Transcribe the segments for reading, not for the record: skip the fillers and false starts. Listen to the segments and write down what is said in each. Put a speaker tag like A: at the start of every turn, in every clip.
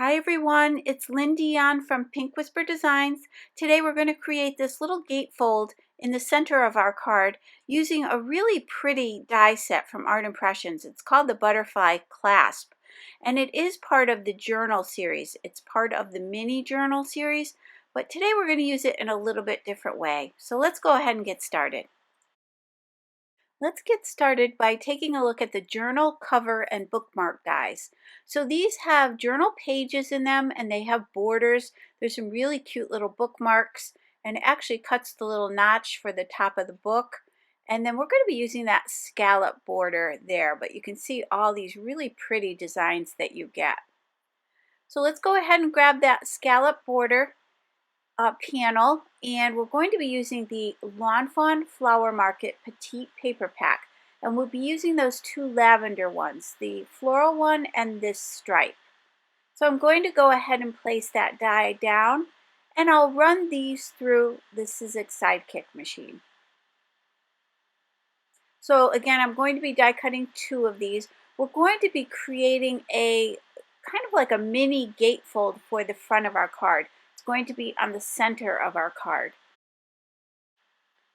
A: Hi everyone, it's Lynn Dion from Pink Whisper Designs. Today we're going to create this little gatefold in the center of our card using a really pretty die set from Art Impressions. It's called the Butterfly Clasp, and it is part of the journal series. It's part of the mini journal series, but today we're going to use it in a little bit different way. So let's go ahead and get started. Let's get started by taking a look at the journal cover and bookmark dies. So these have journal pages in them and they have borders. There's some really cute little bookmarks, and it actually cuts the little notch for the top of the book. And then we're going to be using that scallop border there, but you can see all these really pretty designs that you get. So let's go ahead and grab that scallop border panel, and we're going to be using the Fawn Flower Market Petite paper pack, and we'll be using those two lavender ones, the floral one and this stripe. So I'm going to go ahead and place that die down, and I'll run these through the Sizzix Sidekick machine. So again, I'm going to be die cutting two of these. We're going to be creating a kind of like a mini gatefold for the front of our card. It's going to be on the center of our card.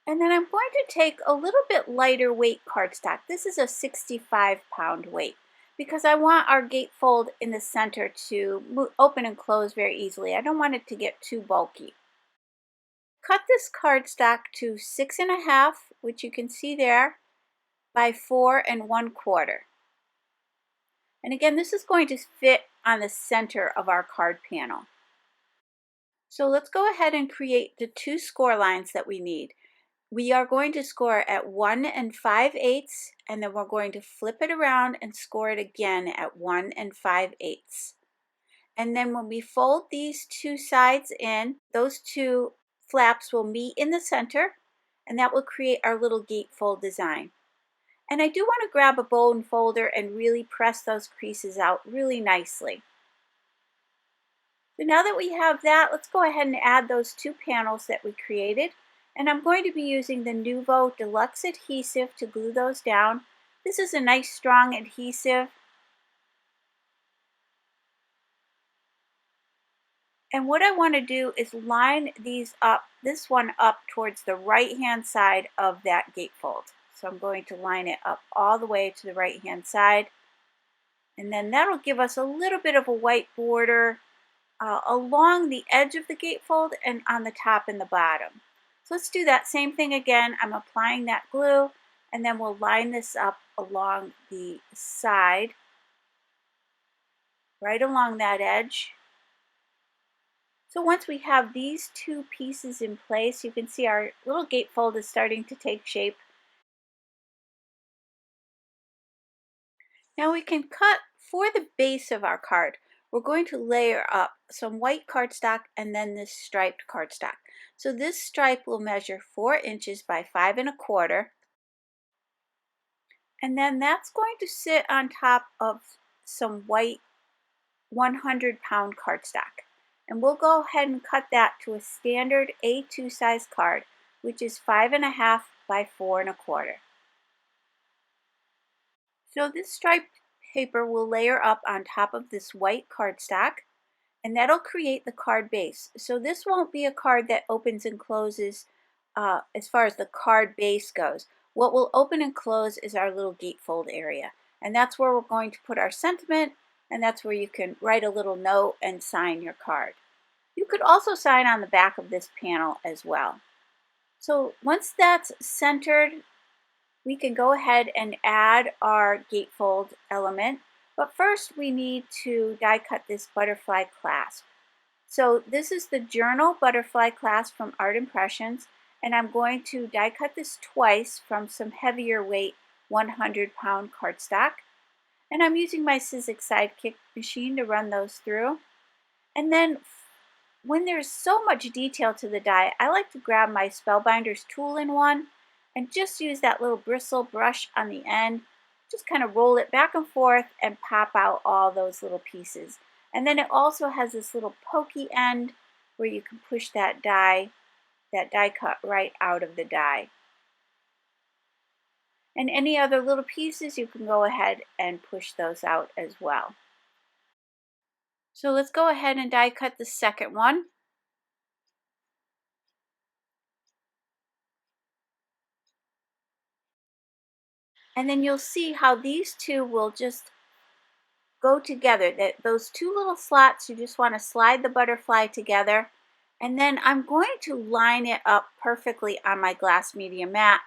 A: And then I'm going to take a little bit lighter weight cardstock. This is a 65-pound weight because I want our gatefold in the center to open and close very easily. I don't want it to get too bulky. Cut this cardstock to 6.5, which you can see there, by 4 1/4. And again, this is going to fit on the center of our card panel. So let's go ahead and create the two score lines that we need. We are going to score at 1 5/8, and then we're going to flip it around and score it again at 1 5/8. And then when we fold these two sides in, those two flaps will meet in the center, and that will create our little gatefold design. And I do want to grab a bone folder and really press those creases out really nicely. So now that we have that, let's go ahead and add those two panels that we created. And I'm going to be using the Nuvo Deluxe adhesive to glue those down. This is a nice strong adhesive. And what I want to do is line these up, this one up towards the right hand side of that gatefold. So I'm going to line it up all the way to the right hand side. And then that'll give us a little bit of a white border along the edge of the gatefold and on the top and the bottom. So let's do that same thing again. I'm applying that glue, and then we'll line this up along the side, right along that edge. So once we have these two pieces in place, you can see our little gatefold is starting to take shape. Now we can cut for the base of our card. We're going to layer up some white cardstock and then this striped cardstock. So this stripe will measure 4 inches by 5 1/4. And then that's going to sit on top of some white 100-pound cardstock. And we'll go ahead and cut that to a standard A2 size card, which is 5 1/2 by 4 1/4. So this striped paper will layer up on top of this white cardstock, and that'll create the card base. So this won't be a card that opens and closes as far as the card base goes. What will open and close is our little gatefold area, and that's where we're going to put our sentiment, and that's where you can write a little note and sign your card. You could also sign on the back of this panel as well. So once that's centered, we can go ahead and add our gatefold element, but first we need to die cut this butterfly clasp. So this is the journal butterfly clasp from Art Impressions, and I'm going to die cut this twice from some heavier weight 100-pound cardstock. And I'm using my Sizzix Sidekick machine to run those through. And then when there's so much detail to the die, I like to grab my Spellbinders Tool in one and just use that little bristle brush on the end, just kind of roll it back and forth and pop out all those little pieces. And then it also has this little pokey end where you can push that die cut right out of the die. And any other little pieces, you can go ahead and push those out as well. So let's go ahead and die cut the second one. And then you'll see how these two will just go together. That those two little slots, you just want to slide the butterfly together. And then I'm going to line it up perfectly on my glass media mat.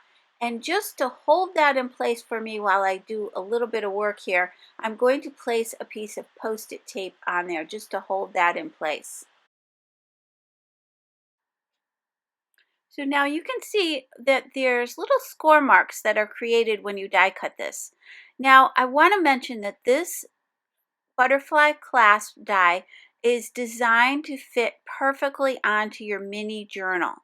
A: And just to hold that in place for me while I do a little bit of work here, I'm going to place a piece of Post-it tape on there just to hold that in place. So now you can see that there's little score marks that are created when you die cut this. Now I want to mention that this butterfly clasp die is designed to fit perfectly onto your mini journal.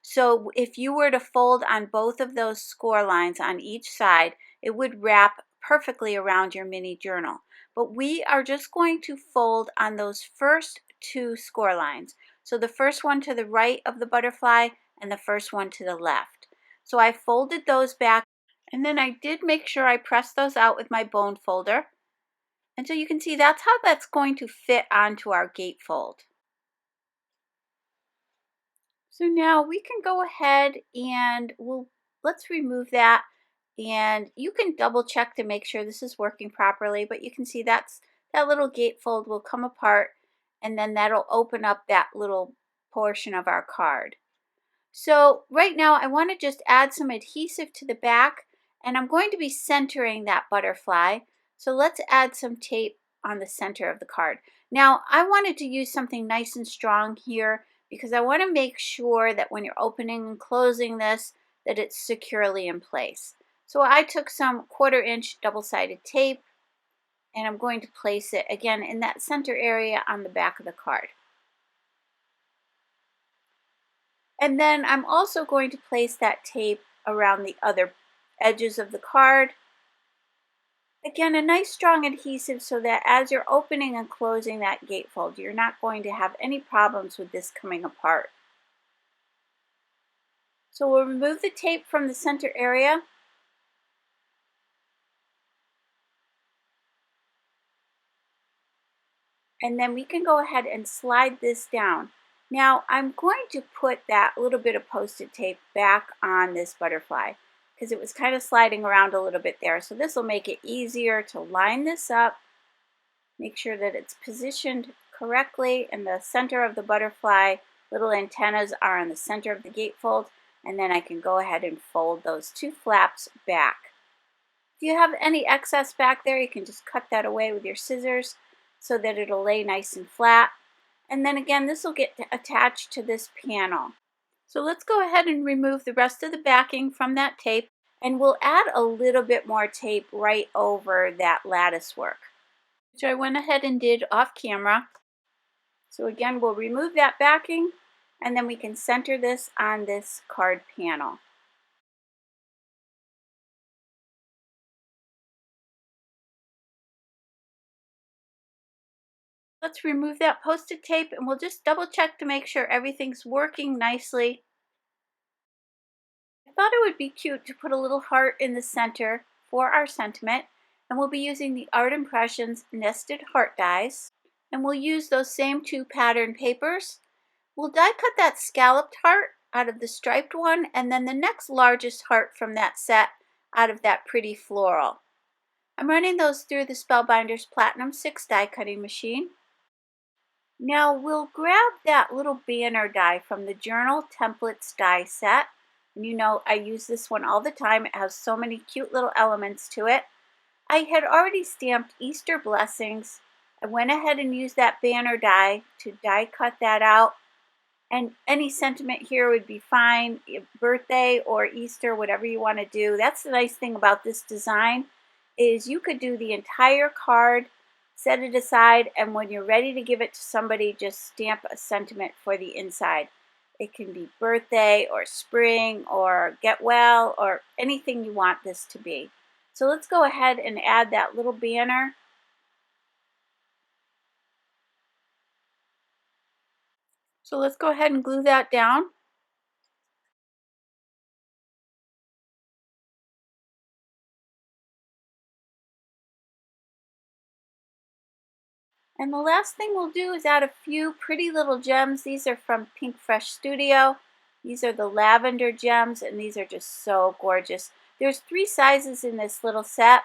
A: So if you were to fold on both of those score lines on each side, it would wrap perfectly around your mini journal. But we are just going to fold on those first two score lines. So the first one to the right of the butterfly and the first one to the left. So I folded those back, and then I did make sure I pressed those out with my bone folder. And so you can see that's how that's going to fit onto our gatefold. So now we can go ahead and let's remove that, and you can double check to make sure this is working properly, but you can see that little gatefold will come apart, and then that'll open up that little portion of our card. So right now I want to just add some adhesive to the back, and I'm going to be centering that butterfly. So let's add some tape on the center of the card. Now I wanted to use something nice and strong here because I want to make sure that when you're opening and closing this, that it's securely in place. So I took some 1/4-inch double-sided tape, and I'm going to place it again in that center area on the back of the card. And then I'm also going to place that tape around the other edges of the card. Again, a nice strong adhesive so that as you're opening and closing that gatefold, you're not going to have any problems with this coming apart. So we'll remove the tape from the center area. And then we can go ahead and slide this down. Now I'm going to put that little bit of Post-it tape back on this butterfly because it was kind of sliding around a little bit there. So this will make it easier to line this up, make sure that it's positioned correctly in the center of the butterfly. Little antennas are in the center of the gatefold, and then I can go ahead and fold those two flaps back. If you have any excess back there, you can just cut that away with your scissors so that it'll lay nice and flat. And then again, this will get attached to this panel. So let's go ahead and remove the rest of the backing from that tape, and we'll add a little bit more tape right over that lattice work, which I went ahead and did off camera. So again, we'll remove that backing, and then we can center this on this card panel. Let's remove that Post-it tape, and we'll just double check to make sure everything's working nicely. I thought it would be cute to put a little heart in the center for our sentiment, and we'll be using the Art Impressions nested heart dies. And we'll use those same two pattern papers. We'll die cut that scalloped heart out of the striped one, and then the next largest heart from that set out of that pretty floral. I'm running those through the Spellbinders Platinum 6 die cutting machine. Now we'll grab that little banner die from the Journal Templates die set. And you know I use this one all the time. It has so many cute little elements to it. I had already stamped Easter blessings. I went ahead and used that banner die to die cut that out. And any sentiment here would be fine, birthday or Easter, whatever you want to do. That's the nice thing about this design is you could do the entire card, set it aside, and when you're ready to give it to somebody, just stamp a sentiment for the inside. It can be birthday or spring or get well or anything you want this to be. So let's go ahead and add that little banner. So let's go ahead and glue that down. And the last thing we'll do is add a few pretty little gems. These are from Pinkfresh Studio. These are the lavender gems, and these are just so gorgeous. There's 3 sizes in this little set.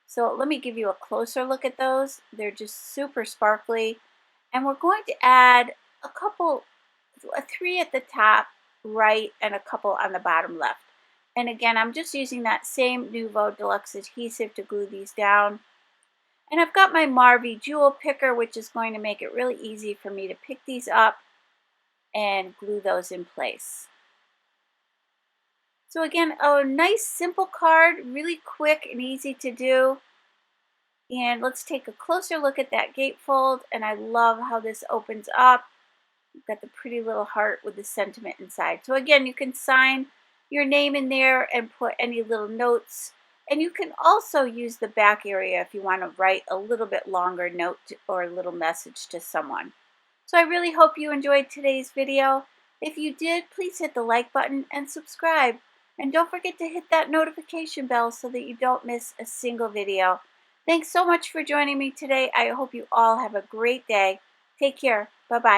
A: So let me give you a closer look at those. They're just super sparkly. And we're going to add a couple, 3 at the top right and a couple on the bottom left. And again, I'm just using that same Nuvo Deluxe adhesive to glue these down. And I've got my Marvy jewel picker, which is going to make it really easy for me to pick these up and glue those in place. So again, a nice simple card, really quick and easy to do. And let's take a closer look at that gatefold. And I love how this opens up. You've got the pretty little heart with the sentiment inside. So again, you can sign your name in there and put any little notes. And you can also use the back area if you want to write a little bit longer note or a little message to someone. So I really hope you enjoyed today's video. If you did, please hit the like button and subscribe. And don't forget to hit that notification bell so that you don't miss a single video. Thanks so much for joining me today. I hope you all have a great day. Take care. Bye-bye.